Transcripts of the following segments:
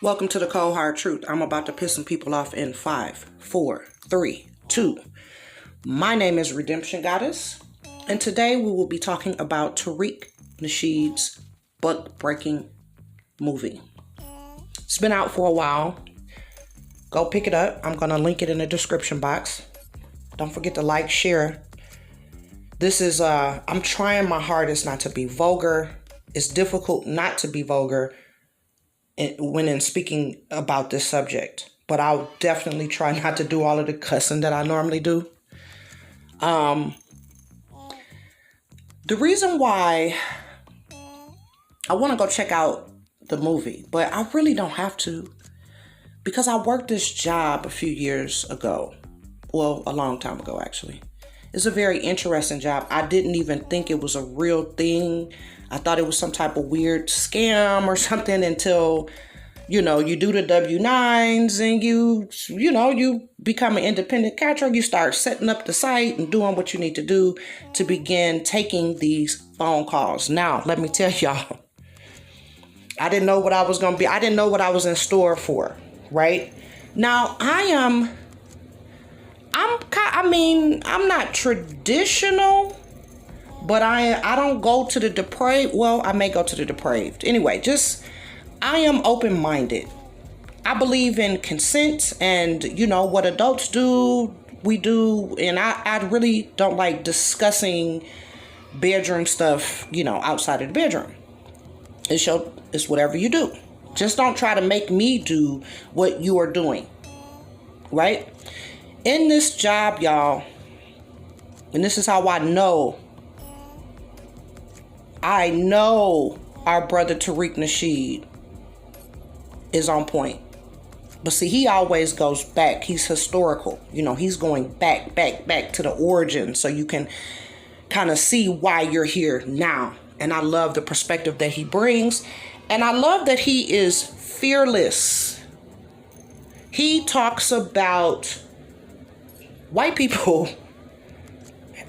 Welcome to the Cold Hard Truth. I'm about to piss some people off in 5, 4, 3, 2. My name is Redemption Goddess, and today we will be talking about Tariq Nasheed's butt-breaking movie. It's been out for a while. Go pick it up. I'm going to link it in the description box. Don't forget to like, share. This is, I'm trying my hardest not to be vulgar. It's difficult not to be vulgar when in speaking about this subject, but I'll definitely try not to do all of the cussing that I normally do. The reason why I want to go check out the movie, but I really don't have to, because I worked this job a few years ago. Well, a long time ago, actually. It's a very interesting job. I didn't even think it was a real thing. I thought it was some type of weird scam or something until, you do the W-9s and you become an independent catcher. You start setting up the site and doing what you need to do to begin taking these phone calls. Now, let me tell y'all, I didn't know what I was going to be. I didn't know what I was in store for, right? Now, I'm not traditional, but I don't go to the depraved. Well, I may go to the depraved. Anyway, I am open-minded. I believe in consent and, what adults do, we do. And I really don't like discussing bedroom stuff, outside of the bedroom. It's whatever you do. Just don't try to make me do what you are doing, right? In this job, y'all, and this is how I know our brother Tariq Nasheed is on point. But see, he always goes back. He's historical. He's going back to the origin so you can kind of see why you're here now. And I love the perspective that he brings. And I love that he is fearless. He talks about white people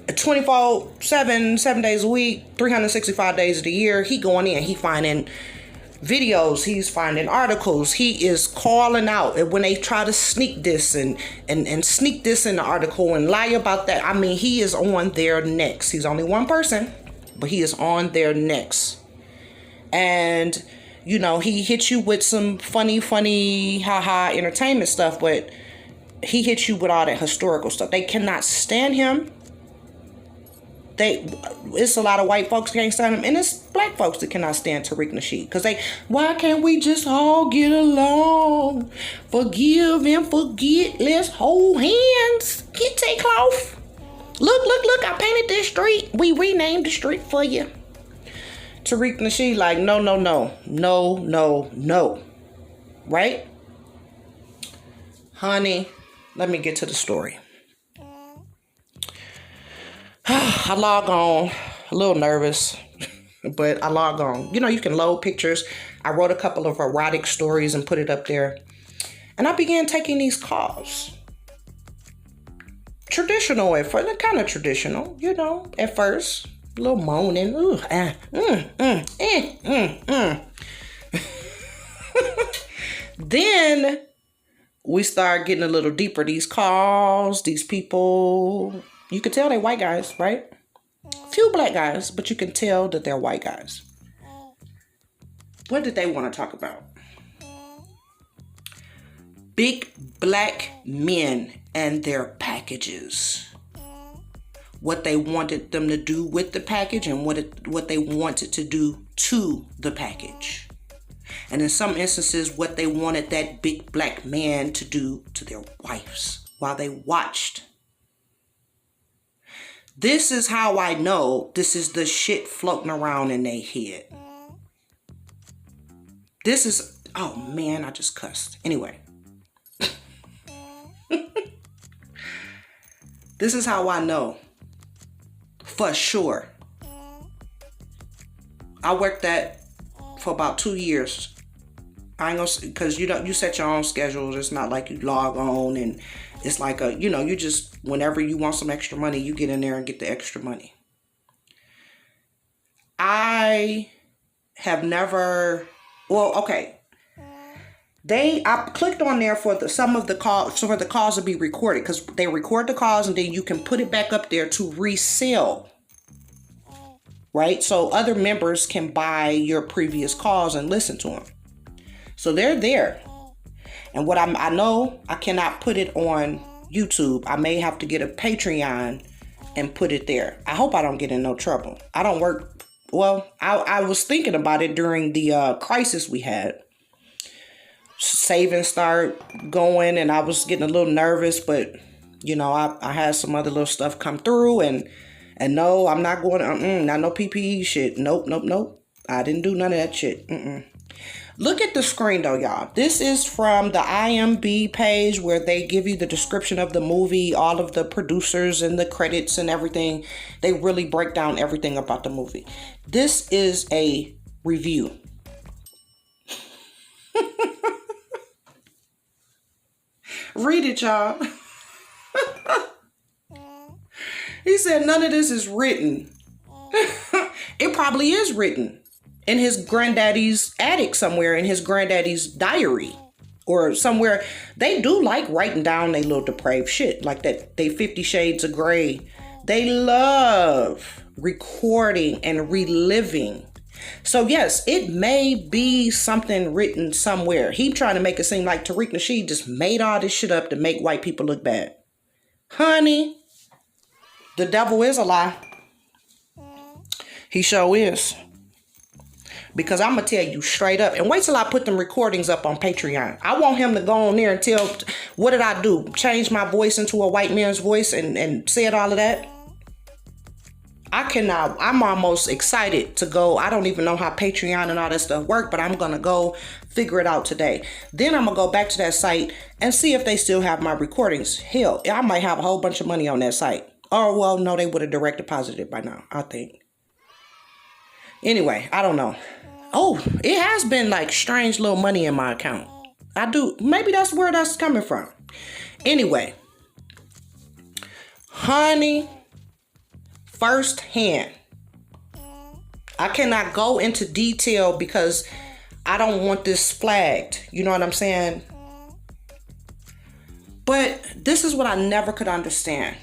24/7, 7 days a week, 365 days of the year. He going in, he finding videos, he's finding articles, he is calling out. And when they try to sneak this and sneak this in the article and lie about that, he is on their necks. He's only one person, but he is on their necks. And, he hits you with some funny, haha entertainment stuff, but he hits you with all that historical stuff. They cannot stand him. It's a lot of white folks that can't stand him, and it's black folks that cannot stand Tariq Nasheed. Because why can't we just all get along? Forgive and forget. Let's hold hands. Get take cloth. Look, I painted this street. We renamed the street for you. Tariq Nasheed like, no. Right? Honey, let me get to the story. I log on, a little nervous, but I log on. You can load pictures. I wrote a couple of erotic stories and put it up there. And I began taking these calls. Traditional at first, kind of traditional, at first. A little moaning. Ooh, Then we start getting a little deeper. These calls, these people, you can tell they're white guys, right? Few black guys, but you can tell that they're white guys. What did they want to talk about? Big black men and their packages. What they wanted them to do with the package and what they wanted to do to the package. And in some instances, what they wanted that big black man to do to their wives while they watched. This is how I know this is the shit floating around in their head. Oh man, I just cussed. Anyway. This is how I know. For sure. I worked that for about 2 years. I ain't gonna, because you set your own schedules. It's not like you log on and it's like you just, whenever you want some extra money, you get in there and get the extra money. I have never, well, okay. I clicked on there for some of the calls, so for the calls to be recorded, because they record the calls and then you can put it back up there to resell, right? So other members can buy your previous calls and listen to them. So they're there. And what I know, I cannot put it on YouTube. I may have to get a Patreon and put it there. I hope I don't get in no trouble. I don't work. Well, I was thinking about it during the crisis we had. Savings start going and I was getting a little nervous, but you know, I had some other little stuff come through and no, I'm not going, not no PPE shit. Nope. I didn't do none of that shit. Look at the screen though, y'all. This is from the IMB page where they give you the description of the movie, all of the producers and the credits and everything. They really break down everything about the movie. This is a review. Read it, y'all. He said none of this is written. It probably is written in his granddaddy's attic somewhere, in his granddaddy's diary or somewhere. They do like writing down their little depraved shit like that. They 50 Shades of Grey. They love recording and reliving. So yes, it may be something written somewhere. He trying to make it seem like Tariq Nasheed just made all this shit up to make white people look bad. Honey, the devil is a lie. He sure is. Because I'm going to tell you straight up. And wait till I put them recordings up on Patreon. I want him to go on there and tell, what did I do? Change my voice into a white man's voice and said all of that? I cannot. I'm almost excited to go. I don't even know how Patreon and all that stuff work, but I'm going to go figure it out today. Then I'm going to go back to that site and see if they still have my recordings. Hell, I might have a whole bunch of money on that site. Or, well, no, they would have direct deposited it by now, I think. Anyway, I don't know. Oh, it has been like strange little money in my account. I do. Maybe that's where that's coming from. Anyway. Honey, firsthand. I cannot go into detail because I don't want this flagged. You know what I'm saying? But this is what I never could understand.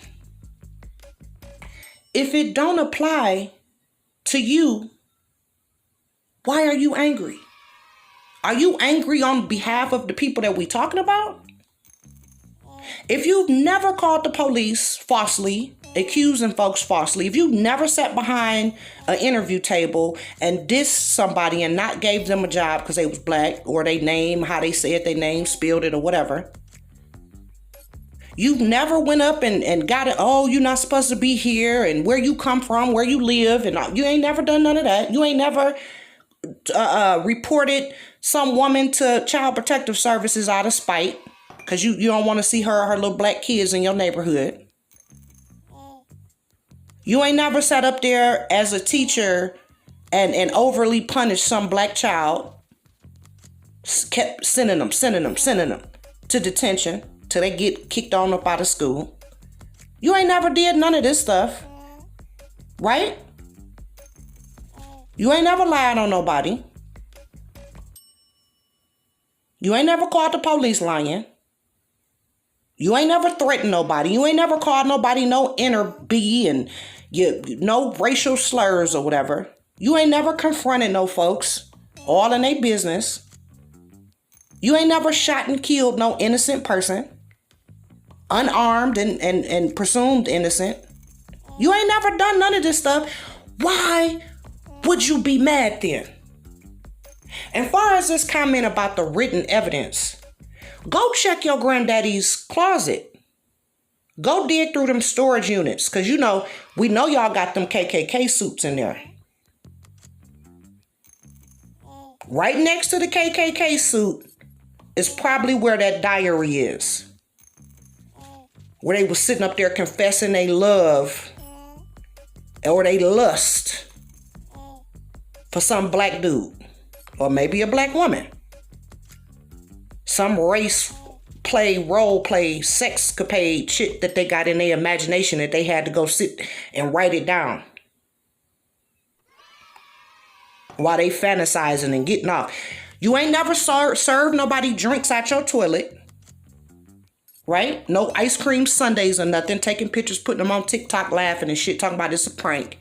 If it don't apply to you, why are you angry? Are you angry on behalf of the people that we talking about? If you've never called the police falsely, accusing folks falsely, if you've never sat behind an interview table and dissed somebody and not gave them a job because they was black or they name, how they said their name, spelled it or whatever. You've never went up and got it, oh, you're not supposed to be here and where you come from, where you live. And you ain't never done none of that. You ain't never reported some woman to Child Protective Services out of spite because you don't want to see her little black kids in your neighborhood. You ain't never sat up there as a teacher and overly punished some black child. Kept sending them to detention till they get kicked on up out of school. You ain't never did none of this stuff, right? You ain't never lied on nobody. You ain't never called the police lying. You ain't never threatened nobody. You ain't never called nobody no inner B and no racial slurs or whatever. You ain't never confronted no folks, all in their business. You ain't never shot and killed no innocent person, unarmed and presumed innocent. You ain't never done none of this stuff. Why would you be mad then? And far as this comment about the written evidence, go check your granddaddy's closet. Go dig through them storage units. Because, we know y'all got them KKK suits in there. Right next to the KKK suit is probably where that diary is. Where they was sitting up there confessing they love or they lust for some black dude. Or maybe a black woman. Some role play, sexcapade shit that they got in their imagination that they had to go sit and write it down. While they fantasizing and getting off. You ain't never served nobody drinks at your toilet. Right? No ice cream sundaes or nothing. Taking pictures, putting them on TikTok, laughing and shit, talking about it's a prank.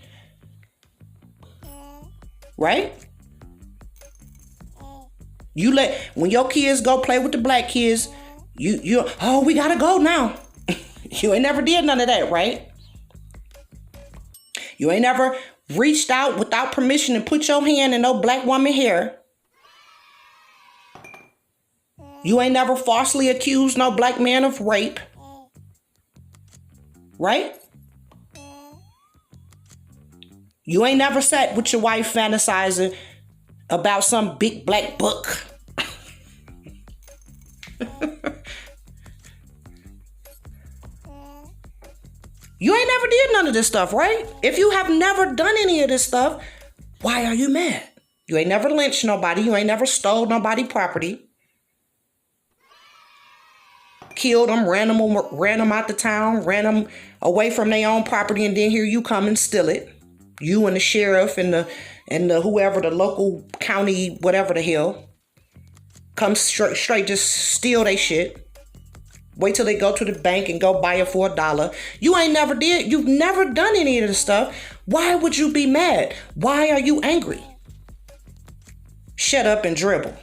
Right? You when your kids go play with the black kids, oh, we gotta go now. You ain't never did none of that, right? You ain't never reached out without permission and put your hand in no black woman hair. You ain't never falsely accused no black man of rape. Right? You ain't never sat with your wife fantasizing about some big black book. You ain't never did none of this stuff, right? If you have never done any of this stuff, why are you mad? You ain't never lynched nobody. You ain't never stole nobody property. Killed them, ran them out the town, ran them away from their own property, and then here you come and steal it. You and the sheriff and the whoever, the local county, whatever the hell, come straight just steal they shit. Wait till they go to the bank and go buy it for $1. You've never done any of this stuff. Why would you be mad? Why are you angry? Shut up and dribble.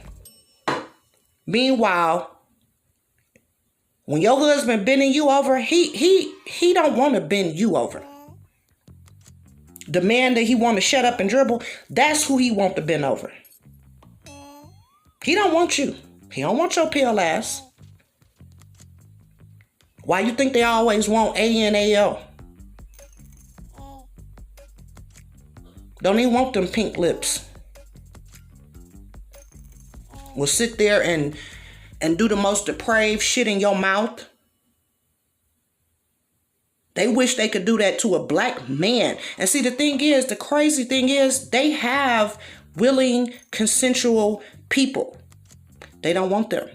Meanwhile, when your husband bending you over, he don't want to bend you over. The man that he want to shut up and dribble, that's who he want to bend over. He don't want you. He don't want your pale ass. Why you think they always want ANAL? Don't even want them pink lips. Will sit there and do the most depraved shit in your mouth. They wish they could do that to a black man. And see, the crazy thing is, they have willing, consensual people. They don't want them.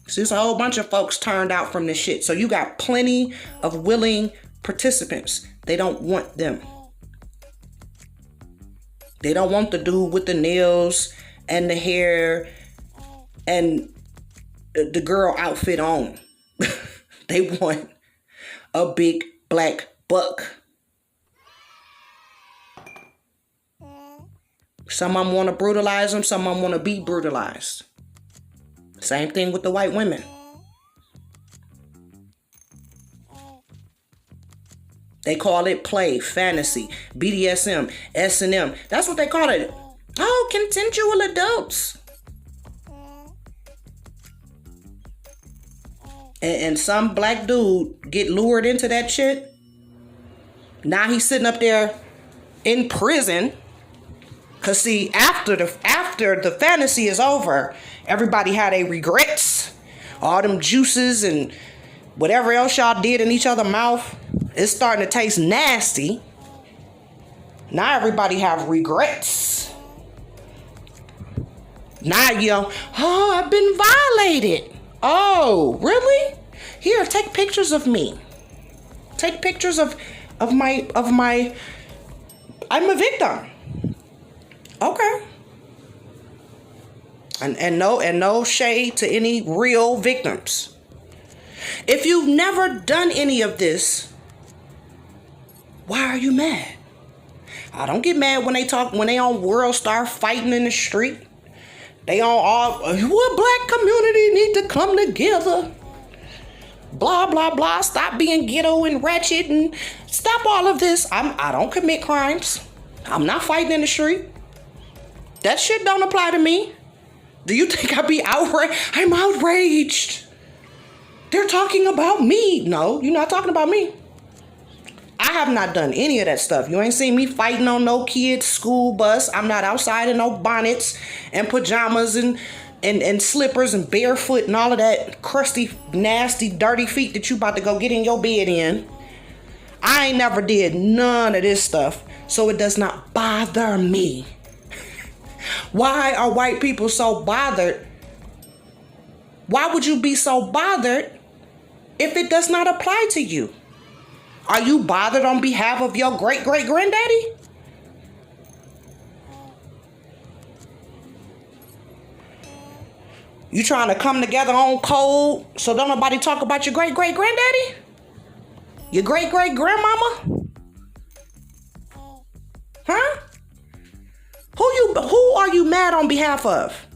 So there's a whole bunch of folks turned out from this shit. So you got plenty of willing participants. They don't want them. They don't want the dude with the nails and the hair and the girl outfit on. They want a big black buck. Some of them want to brutalize them. Some of them want to be brutalized. Same thing with the white women. They call it play, fantasy, BDSM, S&M. That's what they call it. Oh, consensual adults. And some black dude get lured into that shit. Now he's sitting up there in prison. Cause see, after the fantasy is over, everybody had their regrets. All them juices and whatever else y'all did in each other's mouth, it's starting to taste nasty. Now everybody have regrets. Now I've been violated. Oh, really? Here, take pictures of me. Take pictures of my I'm a victim. Okay. And no shade to any real victims. If you've never done any of this, why are you mad? I don't get mad when they on World Star fighting in the black community need to come together. Blah, blah, blah. Stop being ghetto and ratchet and stop all of this. I don't commit crimes. I'm not fighting in the street. That shit don't apply to me. Do you think I'd be outraged? I'm outraged. They're talking about me. No, you're not talking about me. I have not done any of that stuff. You ain't seen me fighting on no kid's school bus. I'm not outside in no bonnets and pajamas and slippers and barefoot and all of that crusty, nasty, dirty feet that you about to go get in your bed in. I ain't never did none of this stuff, so it does not bother me. Why are white people so bothered? Why would you be so bothered if it does not apply to you? Are you bothered on behalf of your great-great-granddaddy? You trying to come together on code so don't nobody talk about your great-great-granddaddy? Your great-great-grandmama? Huh? Who are you mad on behalf of?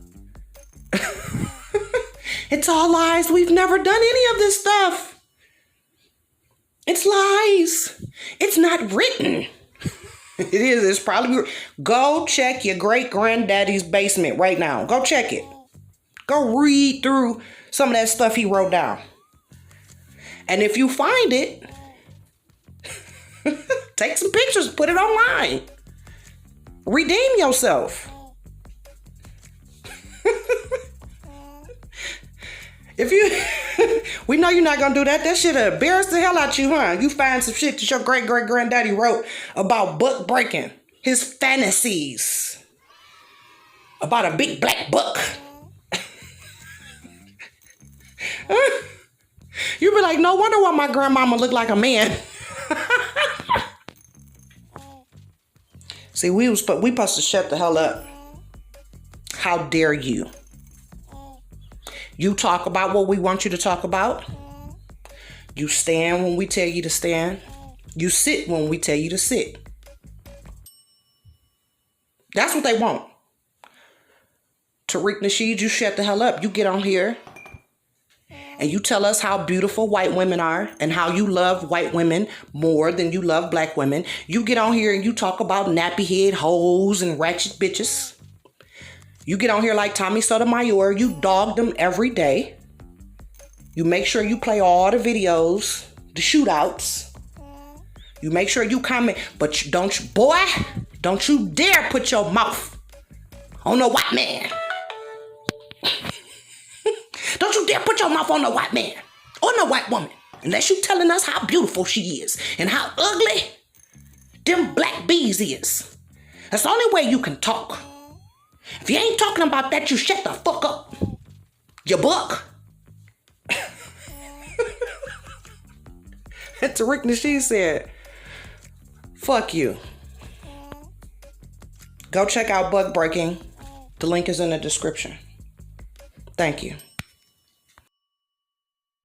It's all lies. We've never done any of this stuff. It's lies. It's not written. It is. It's probably. Go check your great-granddaddy's basement right now. Go check it. Go read through some of that stuff he wrote down. And if you find it, take some pictures, put it online. Redeem yourself. If you, we know you're not gonna do that. That shit embarrass the hell out you, huh? You find some shit that your great-great-granddaddy wrote about buck breaking, his fantasies, about a big black buck. You be like, no wonder why my grandmama looked like a man. See, we supposed to shut the hell up. How dare you? You talk about what we want you to talk about. You stand when we tell you to stand. You sit when we tell you to sit. That's what they want. Tariq Nasheed, you shut the hell up. You get on here and you tell us how beautiful white women are and how you love white women more than you love black women. You get on here and you talk about nappy head hoes and ratchet bitches. You get on here like Tommy Sotomayor. You dog them every day. You make sure you play all the videos, the shootouts. You make sure you comment, but don't you dare put your mouth on no white man. Don't you dare put your mouth on no white man or no white woman unless you telling us how beautiful she is and how ugly them black bees is. That's the only way you can talk. If you ain't talking about that, you shut the fuck up. You buck. Tariq Nasheed said, fuck you. Go check out Buck Breaking. The link is in the description. Thank you.